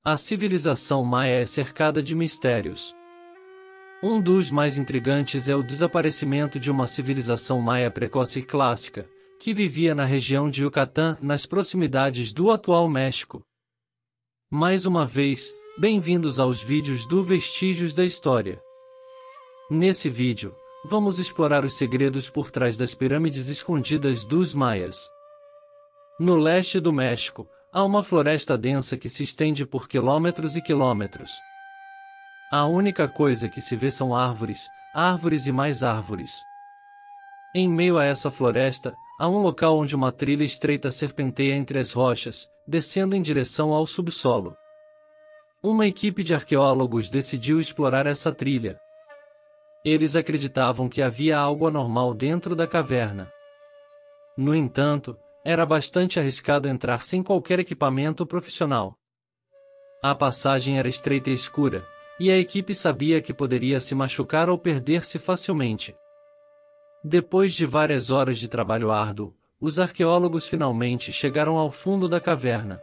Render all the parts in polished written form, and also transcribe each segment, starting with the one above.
A civilização maia é cercada de mistérios. Um dos mais intrigantes é o desaparecimento de uma civilização maia precoce e clássica, que vivia na região de Yucatán, nas proximidades do atual México. Mais uma vez, bem-vindos aos vídeos do Vestígios da História. Nesse vídeo, vamos explorar os segredos por trás das pirâmides escondidas dos maias. No leste do México, há uma floresta densa que se estende por quilômetros e quilômetros. A única coisa que se vê são árvores, árvores e mais árvores. Em meio a essa floresta, há um local onde uma trilha estreita serpenteia entre as rochas, descendo em direção ao subsolo. Uma equipe de arqueólogos decidiu explorar essa trilha. Eles acreditavam que havia algo anormal dentro da caverna. No entanto, era bastante arriscado entrar sem qualquer equipamento profissional. A passagem era estreita e escura, e a equipe sabia que poderia se machucar ou perder-se facilmente. Depois de várias horas de trabalho árduo, os arqueólogos finalmente chegaram ao fundo da caverna.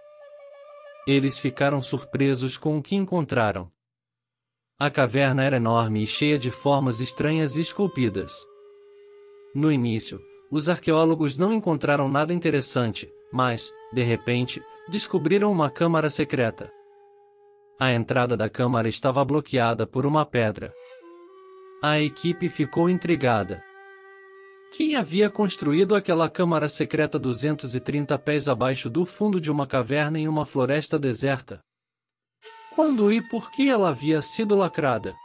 Eles ficaram surpresos com o que encontraram. A caverna era enorme e cheia de formas estranhas e esculpidas. No início, os arqueólogos não encontraram nada interessante, mas, de repente, descobriram uma câmara secreta. A entrada da câmara estava bloqueada por uma pedra. A equipe ficou intrigada. Quem havia construído aquela câmara secreta 230 pés abaixo do fundo de uma caverna em uma floresta deserta? Quando e por que ela havia sido lacrada?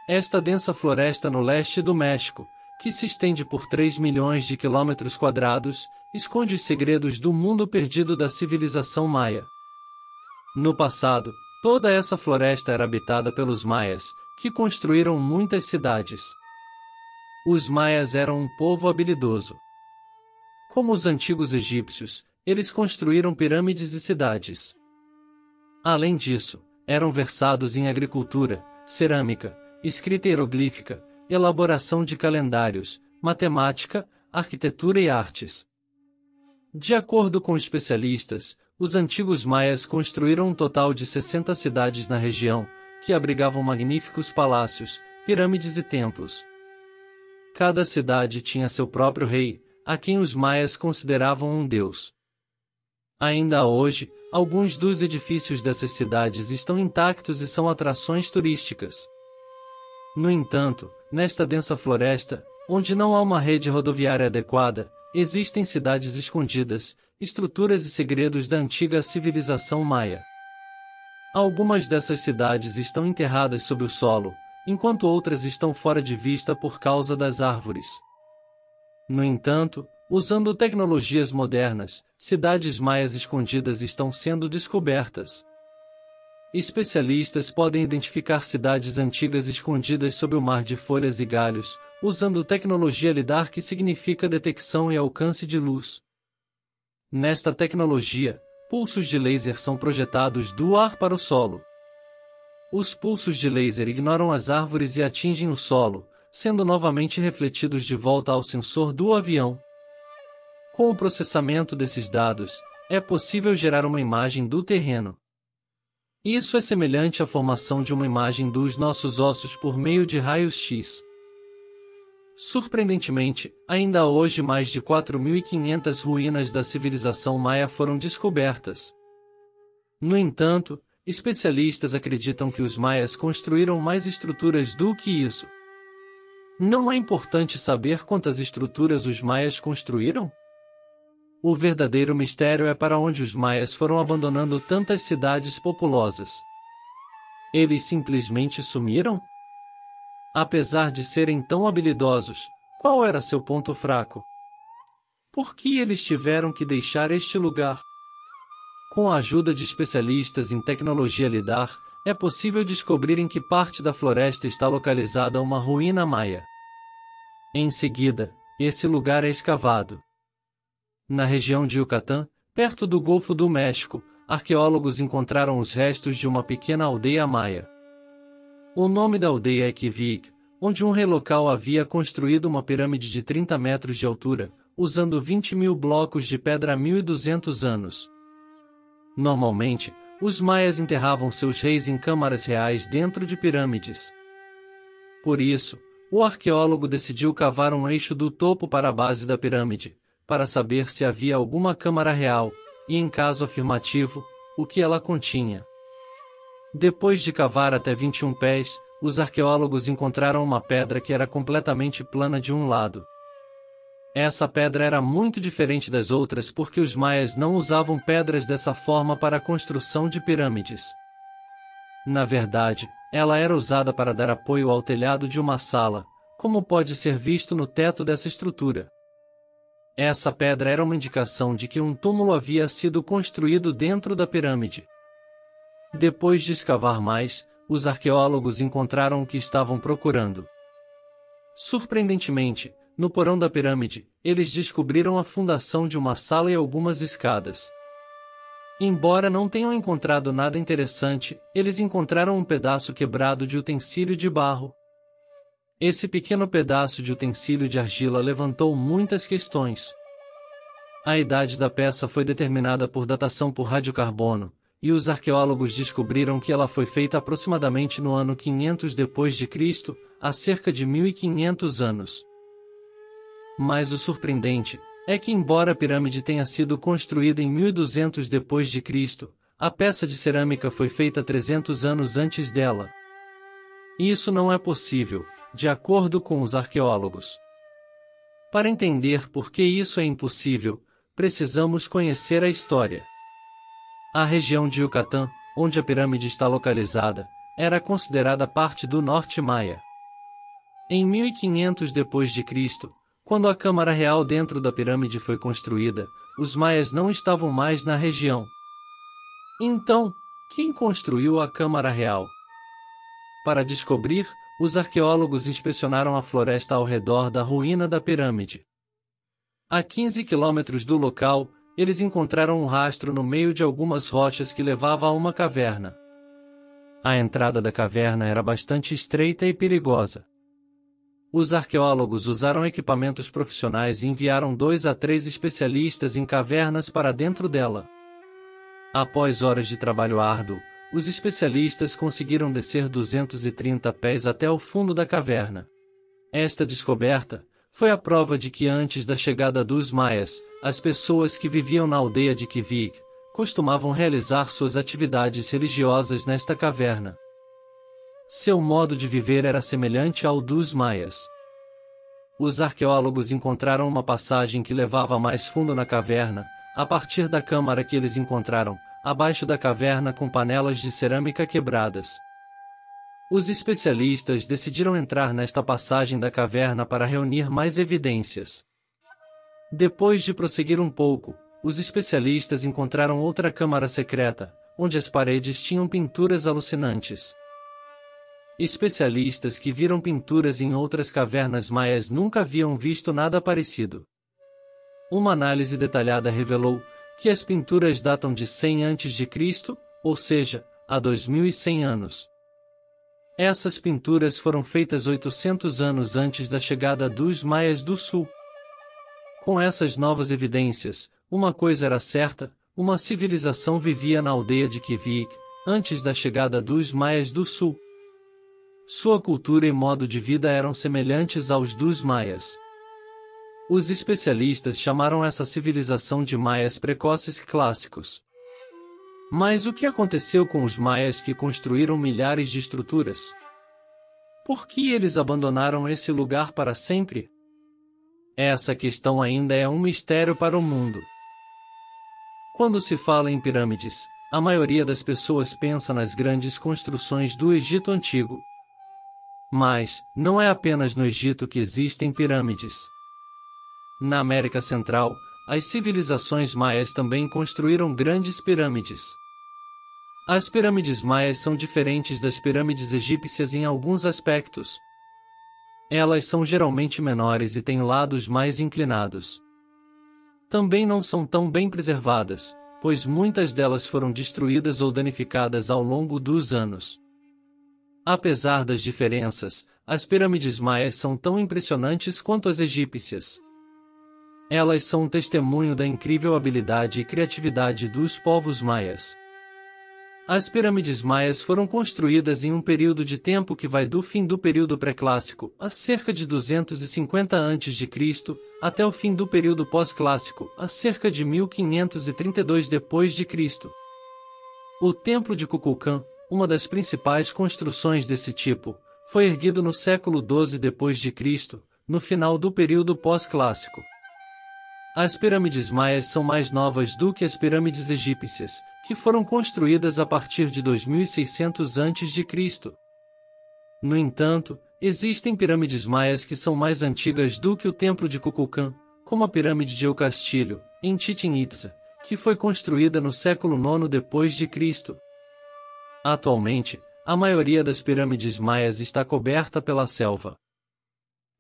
Esta densa floresta no leste do México, que se estende por 3 milhões de quilômetros quadrados, esconde os segredos do mundo perdido da civilização maia. No passado, toda essa floresta era habitada pelos maias, que construíram muitas cidades. Os maias eram um povo habilidoso. Como os antigos egípcios, eles construíram pirâmides e cidades. Além disso, eram versados em agricultura, cerâmica, escrita hieroglífica, elaboração de calendários, matemática, arquitetura e artes. De acordo com especialistas, os antigos maias construíram um total de 60 cidades na região, que abrigavam magníficos palácios, pirâmides e templos. Cada cidade tinha seu próprio rei, a quem os maias consideravam um deus. Ainda hoje, alguns dos edifícios dessas cidades estão intactos e são atrações turísticas. No entanto, nesta densa floresta, onde não há uma rede rodoviária adequada, existem cidades escondidas, estruturas e segredos da antiga civilização maia. Algumas dessas cidades estão enterradas sob o solo, enquanto outras estão fora de vista por causa das árvores. No entanto, usando tecnologias modernas, cidades maias escondidas estão sendo descobertas. Especialistas podem identificar cidades antigas escondidas sob o mar de folhas e galhos, usando tecnologia LIDAR, que significa detecção e alcance de luz. Nesta tecnologia, pulsos de laser são projetados do ar para o solo. Os pulsos de laser ignoram as árvores e atingem o solo, sendo novamente refletidos de volta ao sensor do avião. Com o processamento desses dados, é possível gerar uma imagem do terreno. Isso é semelhante à formação de uma imagem dos nossos ossos por meio de raios-x. Surpreendentemente, ainda hoje mais de 4.500 ruínas da civilização maia foram descobertas. No entanto, especialistas acreditam que os maias construíram mais estruturas do que isso. Não é importante saber quantas estruturas os maias construíram? O verdadeiro mistério é para onde os maias foram abandonando tantas cidades populosas. Eles simplesmente sumiram? Apesar de serem tão habilidosos, qual era seu ponto fraco? Por que eles tiveram que deixar este lugar? Com a ajuda de especialistas em tecnologia LIDAR, é possível descobrir em que parte da floresta está localizada uma ruína maia. Em seguida, esse lugar é escavado. Na região de Yucatán, perto do Golfo do México, arqueólogos encontraram os restos de uma pequena aldeia maia. O nome da aldeia é Quivic, onde um rei local havia construído uma pirâmide de 30 metros de altura, usando 20.000 blocos de pedra há 1.200 anos. Normalmente, Os maias enterravam seus reis em câmaras reais dentro de pirâmides. Por isso, o arqueólogo decidiu cavar um eixo do topo para a base da pirâmide, para saber se havia alguma câmara real, e em caso afirmativo, o que ela continha. Depois de cavar até 21 pés, os arqueólogos encontraram uma pedra que era completamente plana de um lado. Essa pedra era muito diferente das outras porque os maias não usavam pedras dessa forma para a construção de pirâmides. Na verdade, ela era usada para dar apoio ao telhado de uma sala, como pode ser visto no teto dessa estrutura. Essa pedra era uma indicação de que um túmulo havia sido construído dentro da pirâmide. Depois de escavar mais, os arqueólogos encontraram o que estavam procurando. Surpreendentemente, no porão da pirâmide, eles descobriram a fundação de uma sala e algumas escadas. Embora não tenham encontrado nada interessante, eles encontraram um pedaço quebrado de utensílio de barro. Esse pequeno pedaço de utensílio de argila levantou muitas questões. A idade da peça foi determinada por datação por radiocarbono, e os arqueólogos descobriram que ela foi feita aproximadamente no ano 500 depois de Cristo, há cerca de 1500 anos. Mas o surpreendente é que, embora a pirâmide tenha sido construída em 1200 depois de Cristo, a peça de cerâmica foi feita 300 anos antes dela. Isso não é possível, de acordo com os arqueólogos. Para entender por que isso é impossível, precisamos conhecer a história. A região de Yucatán, onde a pirâmide está localizada, era considerada parte do norte maia. Em 1500 depois de Cristo, quando a câmara real dentro da pirâmide foi construída, os maias não estavam mais na região. Então, quem construiu a câmara real? Para descobrir, os arqueólogos inspecionaram a floresta ao redor da ruína da pirâmide. A 15 quilômetros do local, eles encontraram um rastro no meio de algumas rochas que levava a uma caverna. A entrada da caverna era bastante estreita e perigosa. Os arqueólogos usaram equipamentos profissionais e enviaram 2 a 3 especialistas em cavernas para dentro dela. Após horas de trabalho árduo, os especialistas conseguiram descer 230 pés até o fundo da caverna. Esta descoberta foi a prova de que antes da chegada dos maias, as pessoas que viviam na aldeia de Quivik costumavam realizar suas atividades religiosas nesta caverna. Seu modo de viver era semelhante ao dos maias. Os arqueólogos encontraram uma passagem que levava mais fundo na caverna, a partir da câmara que eles encontraram, abaixo da caverna com panelas de cerâmica quebradas. Os especialistas decidiram entrar nesta passagem da caverna para reunir mais evidências. Depois de prosseguir um pouco, os especialistas encontraram outra câmara secreta, onde as paredes tinham pinturas alucinantes. Especialistas que viram pinturas em outras cavernas maias nunca haviam visto nada parecido. Uma análise detalhada revelou que as pinturas datam de 100 a.C., ou seja, há 2100 anos. Essas pinturas foram feitas 800 anos antes da chegada dos maias do sul. Com essas novas evidências, uma coisa era certa: uma civilização vivia na aldeia de Quivik, antes da chegada dos maias do sul. Sua cultura e modo de vida eram semelhantes aos dos maias. Os especialistas chamaram essa civilização de maias precoces clássicos. Mas o que aconteceu com os maias que construíram milhares de estruturas? Por que eles abandonaram esse lugar para sempre? Essa questão ainda é um mistério para o mundo. Quando se fala em pirâmides, a maioria das pessoas pensa nas grandes construções do Egito Antigo. Mas, não é apenas no Egito que existem pirâmides. Na América Central, as civilizações maias também construíram grandes pirâmides. As pirâmides maias são diferentes das pirâmides egípcias em alguns aspectos. Elas são geralmente menores e têm lados mais inclinados. Também não são tão bem preservadas, pois muitas delas foram destruídas ou danificadas ao longo dos anos. Apesar das diferenças, as pirâmides maias são tão impressionantes quanto as egípcias. Elas são um testemunho da incrível habilidade e criatividade dos povos maias. As pirâmides maias foram construídas em um período de tempo que vai do fim do período pré-clássico, a cerca de 250 a.C., até o fim do período pós-clássico, a cerca de 1532 d.C. O Templo de Kukulkan, uma das principais construções desse tipo, foi erguido no século XII d.C., no final do período pós-clássico. As pirâmides maias são mais novas do que as pirâmides egípcias, que foram construídas a partir de 2600 a.C. No entanto, existem pirâmides maias que são mais antigas do que o Templo de Kukulkan, como a Pirâmide de El Castillo, em Chichén Itzá, que foi construída no século IX d.C. Atualmente, a maioria das pirâmides maias está coberta pela selva.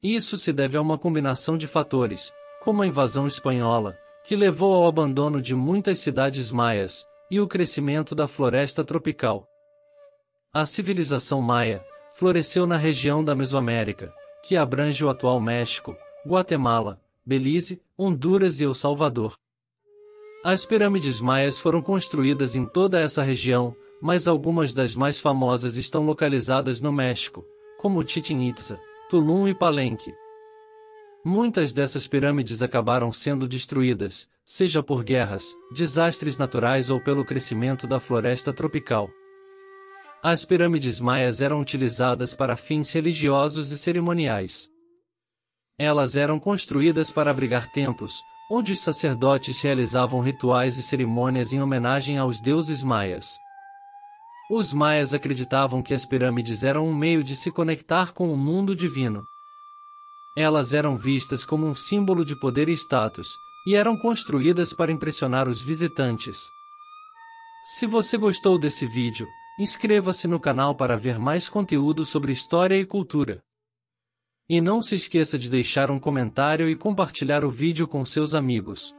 Isso se deve a uma combinação de fatores, como a invasão espanhola, que levou ao abandono de muitas cidades maias, e o crescimento da floresta tropical. A civilização maia floresceu na região da Mesoamérica, que abrange o atual México, Guatemala, Belize, Honduras e El Salvador. As pirâmides maias foram construídas em toda essa região, mas algumas das mais famosas estão localizadas no México, como Chichén Itzá, Tulum e Palenque. Muitas dessas pirâmides acabaram sendo destruídas, seja por guerras, desastres naturais ou pelo crescimento da floresta tropical. As pirâmides maias eram utilizadas para fins religiosos e cerimoniais. Elas eram construídas para abrigar templos, onde os sacerdotes realizavam rituais e cerimônias em homenagem aos deuses maias. Os maias acreditavam que as pirâmides eram um meio de se conectar com o mundo divino. Elas eram vistas como um símbolo de poder e status, e eram construídas para impressionar os visitantes. Se você gostou desse vídeo, inscreva-se no canal para ver mais conteúdo sobre história e cultura. E não se esqueça de deixar um comentário e compartilhar o vídeo com seus amigos.